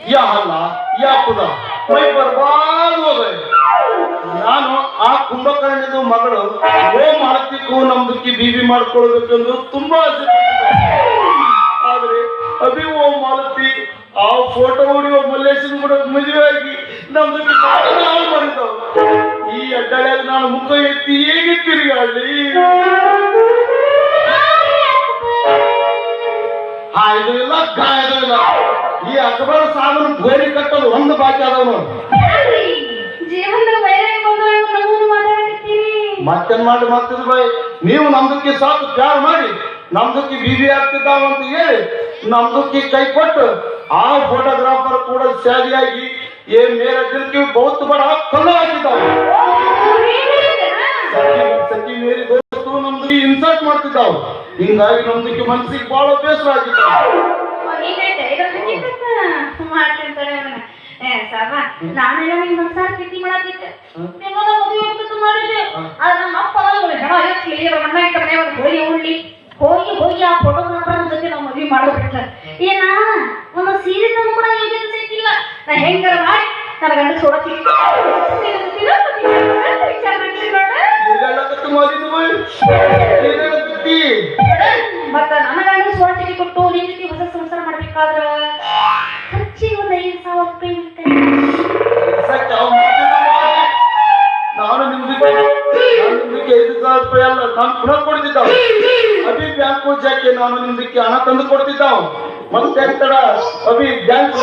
या हल्ला या खुदा मೈ ಬರ್ಬಾದ್ हो गए ನಾನು ಆ ಕುಂಭಕರ್ಣದ ಮಗಳು ಓ ಮಾಲತಿಗೂ ನಮ್ದಕ್ಕೆ ಬೀಬಿ ಮಾಡ್ಕೊಳ್ಬೇಕೆಂದು ತುಂಬಾ ಆಸೆ ಆದ್ರೆ ಅಭಿ ಓ ಮಾಲತಿ ಆ ಫೋಟೋ ಹೊಡಿಯೋ ಮಲ್ಲೇಶನ್ ಕೂಡ ಮದುವೆ ಆಗಿ ನಮ್ದಕ್ಕೆ ನಾವು ಮಾಡಿದವು ಈ ಅಡ್ಡಾಳಿಯಾಗ ನಾನು ಮುಖ ಎತ್ತಿ ಹೇಗೆ ತಿರುಗಾಡಲಿ ಇದು ಇಲ್ಲ ಗಾಯದು ಇಲ್ಲ ಈ ಅಕ್ಬರ್ ಸಾಬನ್ ಗೋರಿ ಕಟ್ಟೋದು ಒಂದು ಬಾಕಿ ಅದಾವ ಮತ್ತೇನ್ ಮಾಡಿ ಮಾಡ್ತಿದ್ ಬಾಯ್ ನೀವು ನಮ್ದಕ್ಕೆ ಸಾಕು ಪ್ಯಾರ್ ಮಾಡಿ ನಮ್ದಕ್ಕೆ ಬೀಬಿ ಆಗ್ತಿದ್ದಾವ ಅಂತ ಹೇಳಿ ನಮ್ದಕ್ಕೆ ಕೈ ಕೊಟ್ಟು ಆ ಫೋಟೋಗ್ರಾಫರ್ ಕೂಡ ಶಾದಿಯಾಗಿ ಏ ಮೇರೆ ದಿಲ್ಕಿ ಬಹುತ್ ಬಡ ಕಲ್ಲು ಹಾಕಿದ್ದಾವೆ ಸಖಿ ಮೇರಿ ದೋಸ್ತು ನಮ್ದು ಇನ್ಸಲ್ಟ್ ಮಾಡ್ತಿದ್ದಾವ ಹಿಂಗಾಗಿ ನಮ್ದಕ್ಕೆ ಮನಸ್ಸಿಗೆ ಬಹಳ ಬೇಸರ ಆಗಿದ್ದಾವೆ ನಾನೆಲ್ಲ ನಿಮ್ ಸಂಸಾರ ಪ್ರೀತಿ ಮಾಡತ್ತಿದ್ದೆ ಮಾಡಿದ್ದೆ ಆದ್ರೆ ನಮ್ಮ ಅಪ್ಪ ಹೋಗಿ ಉಳ್ಳಿ ಹೋಗಿ ಹೋಗಿ ಆ ಫೋಟೋಗ್ರಾಫರ್ ಜೊತೆ ನಾವು ಮದುವೆ ಮಾಡ್ಬಿಟ್ಟ ಏನ ಒಂದು ಸೀರೆ ತಂದು ಕೂಡ ಹೇಗೆ ಸಿಕ್ಕಿಲ್ಲ ನಾ ಹೆಂಗಾರ ಮಾಡಿ ನನ್ನ ಗಂಡ ಸೋಡಕ್ಕೆ ಮತ್ತ ನನ್ನ ಗಂಡ ಸೋಡಕ್ಕೆ ಕೊಟ್ಟು ನಿನ್ ಜೊತೆ ಹೊಸ ಸಂಸಾರ ಮಾಡ್ಬೇಕಾದ್ರ ಖರ್ಚಿಗೆ ಒಂದು 5,000 ರೂಪಾಯಿ ನಾನು ನಿಮ್ಗೆ 5,000 ರೂಪಾಯಿ ಅಲ್ಲ ನಾನು ಪುನಃ ಕೊಡ್ತಿದ್ದ ಅಭಿ ಬ್ಯಾಂಕ್ ಜಾಕೆ ನಾನು ನಿಮ್ದಕ್ಕೆ ಹಣ ತಂದು ಕೊಡ್ತಿದ್ದಾವ ಮತ್ತೆ ತಡ ಅಭಿ ಬ್ಯಾಂಕ್